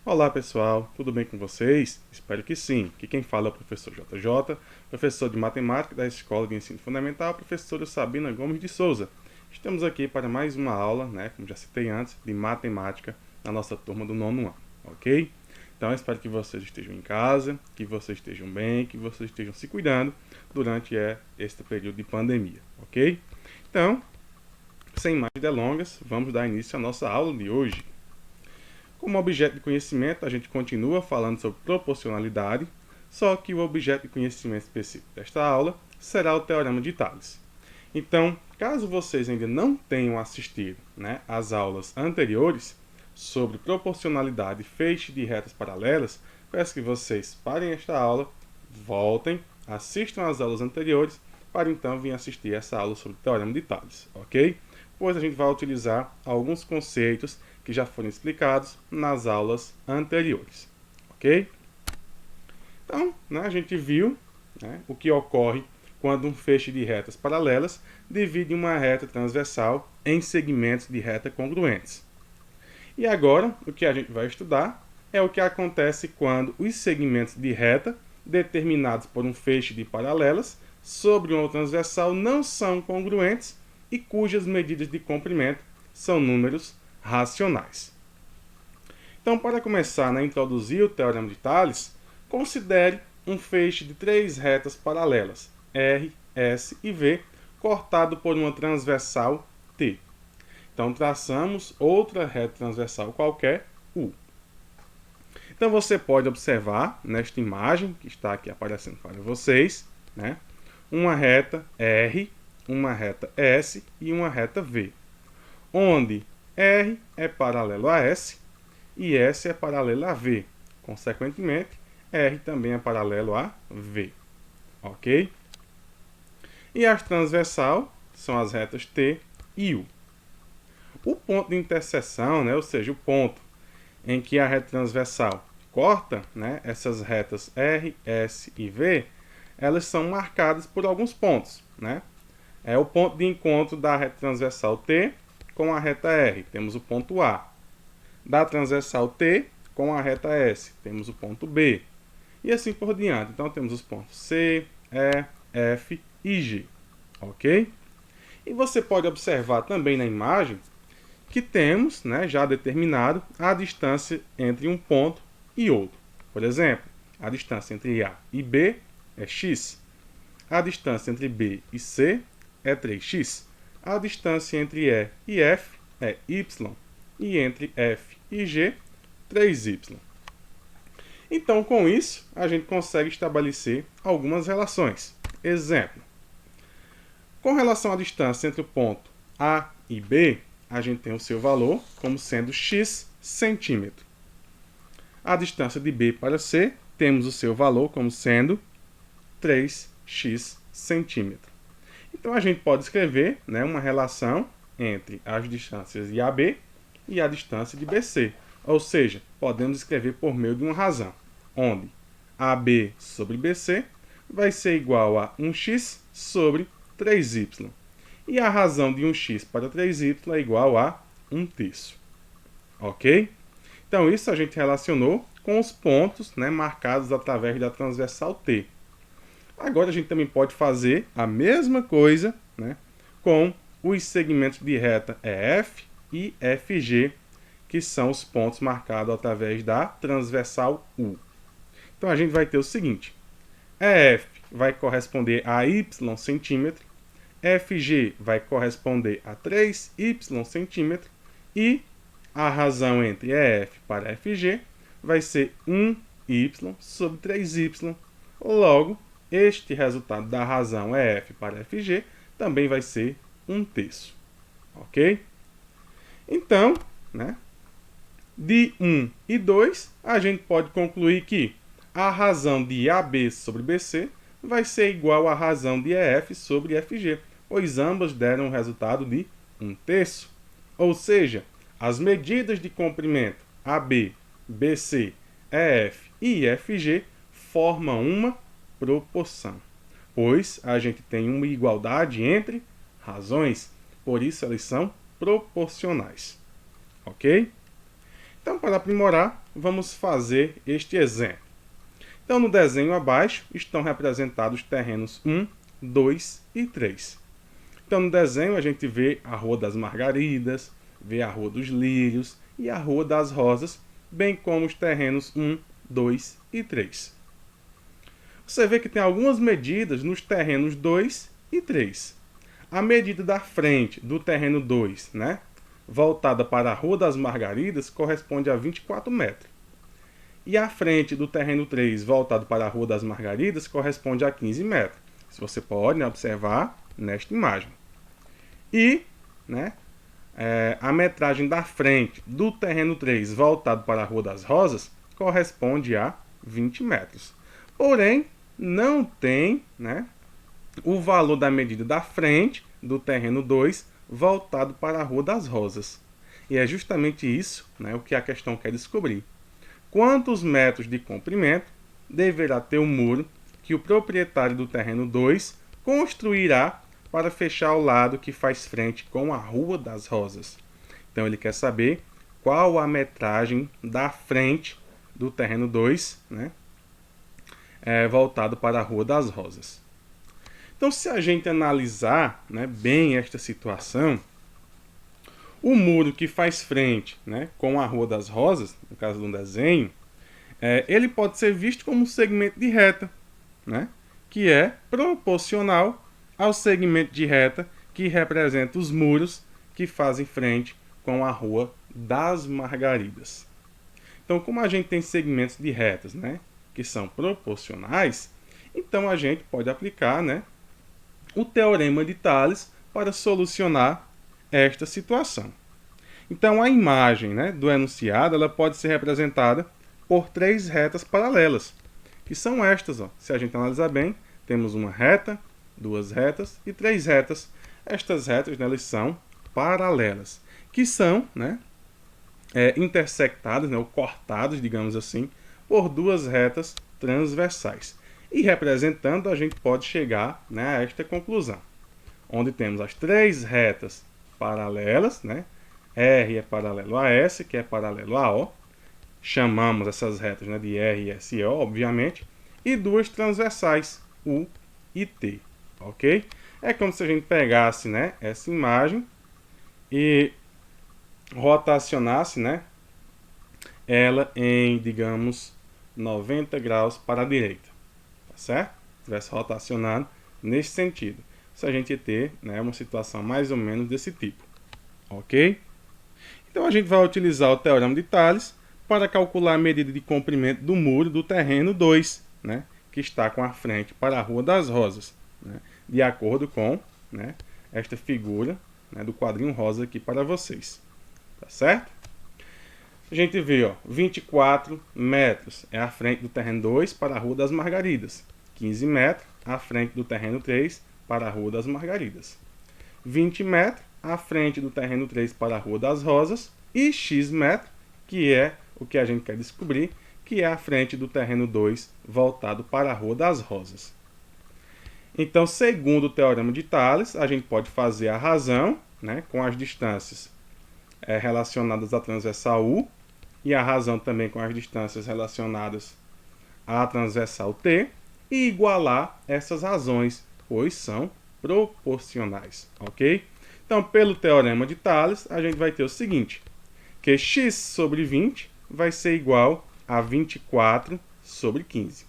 Olá pessoal, tudo bem com vocês? Espero que sim. Aqui quem fala é o professor JJ, professor de matemática da Escola de Ensino Fundamental, professora Sabina Gomes de Souza. Estamos aqui para mais uma aula, como já citei antes, de matemática na nossa turma do nono ano, ok? Então eu espero que vocês estejam em casa, que vocês estejam bem, que vocês estejam se cuidando durante este período de pandemia, ok? Então, sem mais delongas, vamos dar início à nossa aula de hoje. Como objeto de conhecimento, a gente continua falando sobre proporcionalidade, só que o objeto de conhecimento específico desta aula será o Teorema de Tales. Então, caso vocês ainda não tenham assistido às aulas anteriores sobre proporcionalidade e feixe de retas paralelas, peço que vocês parem esta aula, voltem, assistam às aulas anteriores, para então vir assistir essa aula sobre o Teorema de Tales, ok? Pois a gente vai utilizar alguns conceitos que já foram explicados nas aulas anteriores, ok? Então, a gente viu o que ocorre quando um feixe de retas paralelas divide uma reta transversal em segmentos de reta congruentes. E agora, o que a gente vai estudar é o que acontece quando os segmentos de reta determinados por um feixe de paralelas sobre uma transversal não são congruentes e cujas medidas de comprimento são números racionais. Então, para começar a introduzir o Teorema de Tales, considere um feixe de três retas paralelas, R, S e V, cortado por uma transversal T. Então, traçamos outra reta transversal qualquer, U. Então, você pode observar nesta imagem, que está aqui aparecendo para vocês, uma reta R, uma reta S e uma reta V, onde R é paralelo a S e S é paralelo a V. Consequentemente, R também é paralelo a V. Ok? E as transversal são as retas T e U. O ponto de interseção, ou seja, o ponto em que a reta transversal corta essas retas R, S e V, elas são marcadas por alguns pontos. É o ponto de encontro da reta transversal T com a reta R, temos o ponto A. Da transversal T com a reta S, temos o ponto B. E assim por diante. Então, temos os pontos C, E, F e G. Ok? E você pode observar também na imagem que temos já determinado a distância entre um ponto e outro. Por exemplo, a distância entre A e B é x. A distância entre B e C é 3x. A distância entre E e F é y. E entre F e G, 3y. Então, com isso, a gente consegue estabelecer algumas relações. Exemplo. Com relação à distância entre o ponto A e B, a gente tem o seu valor como sendo x centímetro. A distância de B para C, temos o seu valor como sendo 3x centímetro. Então, a gente pode escrever uma relação entre as distâncias de AB e a distância de BC. Ou seja, podemos escrever por meio de uma razão, onde AB sobre BC vai ser igual a 1x sobre 3y. E a razão de 1x para 3y é igual a 1/3. Ok? Então, isso a gente relacionou com os pontos marcados através da transversal T. Agora, a gente também pode fazer a mesma coisa com os segmentos de reta EF e FG, que são os pontos marcados através da transversal U. Então, a gente vai ter o seguinte. EF vai corresponder a y centímetro, FG vai corresponder a 3y centímetro e a razão entre EF para FG vai ser 1y sobre 3y. Logo, este resultado da razão EF para FG também vai ser 1/3. Ok? Então, de 1 e 2, a gente pode concluir que a razão de AB sobre BC vai ser igual à razão de EF sobre FG, pois ambas deram um resultado de 1/3. Ou seja, as medidas de comprimento AB, BC, EF e FG formam uma proporção, pois a gente tem uma igualdade entre razões, por isso elas são proporcionais. Ok? Então, para aprimorar, vamos fazer este exemplo. Então, no desenho abaixo estão representados os terrenos 1, 2 e 3. Então, no desenho a gente vê a Rua das Margaridas, vê a Rua dos Lírios e a Rua das Rosas, bem como os terrenos 1, 2 e 3. Você vê que tem algumas medidas nos terrenos 2 e 3. A medida da frente do terreno 2, né, voltada para a Rua das Margaridas, corresponde a 24 metros. E a frente do terreno 3, voltado para a Rua das Margaridas, corresponde a 15 metros. Isso você pode, né, observar nesta imagem. E, né, a metragem da frente do terreno 3, voltado para a Rua das Rosas, corresponde a 20 metros. Porém, não tem, né, o valor da medida da frente do terreno 2, voltado para a Rua das Rosas. E é justamente isso, né, o que a questão quer descobrir. Quantos metros de comprimento deverá ter o muro que o proprietário do terreno 2 construirá para fechar o lado que faz frente com a Rua das Rosas? Então ele quer saber qual a metragem da frente do terreno 2, né, voltado para a Rua das Rosas. Então, se a gente analisar, né, bem esta situação, o muro que faz frente, né, com a Rua das Rosas, no caso de um desenho, ele pode ser visto como um segmento de reta, né, que é proporcional ao segmento de reta que representa os muros que fazem frente com a Rua das Margaridas. Então, como a gente tem segmentos de retas, né, que são proporcionais, então a gente pode aplicar, né, o teorema de Tales para solucionar esta situação. Então, a imagem, né, do enunciado ela pode ser representada por 3 retas paralelas, que são estas. Ó. Se a gente analisar bem, temos uma reta, 2 retas e 3 retas. Estas retas, né, elas são paralelas, que são, né, intersectadas, né, ou cortadas, digamos assim, por 2 retas transversais. E representando, a gente pode chegar, né, a esta conclusão, onde temos as 3 retas paralelas, né? R é paralelo a S, que é paralelo a O. Chamamos essas retas, né, de R e SO, obviamente. E 2 transversais, U e T. Ok? É como se a gente pegasse, né, essa imagem e rotacionasse, né, ela em, digamos, 90 graus para a direita. Tá certo? Estivesse rotacionando nesse sentido. Se a gente ter, né, uma situação mais ou menos desse tipo. Ok? Então a gente vai utilizar o teorema de Tales para calcular a medida de comprimento do muro do terreno 2, né, que está com a frente para a Rua das Rosas, né, de acordo com, né, esta figura, né, do quadrinho rosa aqui para vocês. Tá certo? A gente vê, ó, 24 metros é a frente do terreno 2 para a Rua das Margaridas. 15 metros à frente do terreno 3 para a Rua das Margaridas. 20 metros à frente do terreno 3 para a Rua das Rosas. E X metros, que é o que a gente quer descobrir, que é a frente do terreno 2 voltado para a Rua das Rosas. Então, segundo o teorema de Tales, a gente pode fazer a razão, né, com as distâncias relacionadas à transversal U e a razão também com as distâncias relacionadas à transversal T e igualar essas razões, pois são proporcionais, ok? Então, pelo teorema de Tales, a gente vai ter o seguinte, que x sobre 20 vai ser igual a 24 sobre 15.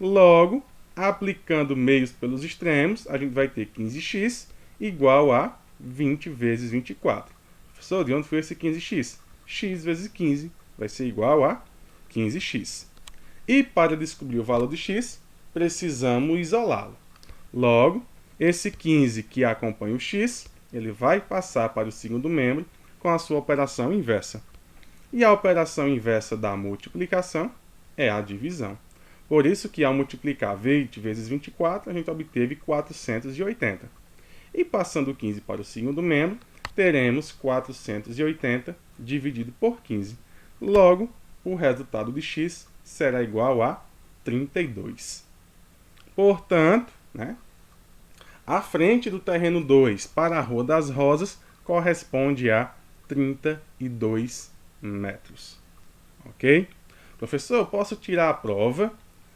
Logo, aplicando meios pelos extremos, a gente vai ter 15x igual a 20 vezes 24. Professor, de onde foi esse 15x? X vezes 15 vai ser igual a 15x. E para descobrir o valor de x, precisamos isolá-lo. Logo, esse 15 que acompanha o x, ele vai passar para o segundo membro com a sua operação inversa. E a operação inversa da multiplicação é a divisão. Por isso que ao multiplicar 20 vezes 24, a gente obteve 480. E passando o 15 para o segundo membro, teremos 480 dividido por 15. Logo, o resultado de x será igual a 32. Portanto, né, a frente do terreno 2 para a Rua das Rosas corresponde a 32 metros. ok? Professor, eu posso tirar a prova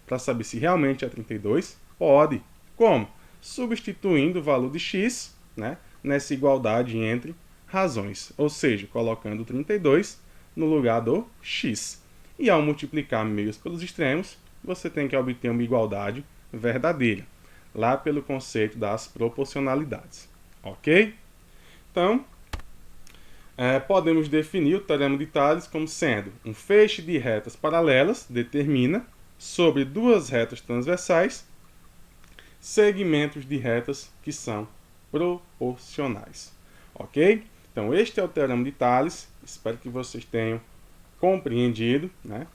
para saber se realmente é 32? Pode. Como? Substituindo o valor de x, né, nessa igualdade entre razões, ou seja, colocando 32 no lugar do x. E ao multiplicar meios pelos extremos, você tem que obter uma igualdade verdadeira, lá pelo conceito das proporcionalidades, ok? Então, podemos definir o teorema de Tales como sendo um feixe de retas paralelas determina, sobre duas retas transversais, segmentos de retas que são proporcionais. Ok? Então, este é o teorema de Tales. Espero que vocês tenham compreendido, né?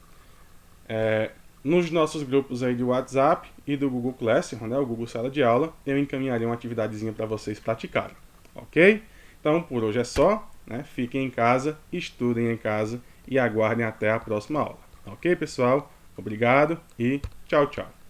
Nos nossos grupos aí de WhatsApp e do Google Classroom, né, o Google Sala de Aula, eu encaminharei uma atividadezinha para vocês praticarem. Ok? Então, por hoje é só. Né? Fiquem em casa, estudem em casa e aguardem até a próxima aula. Ok, pessoal? Obrigado e tchau, tchau.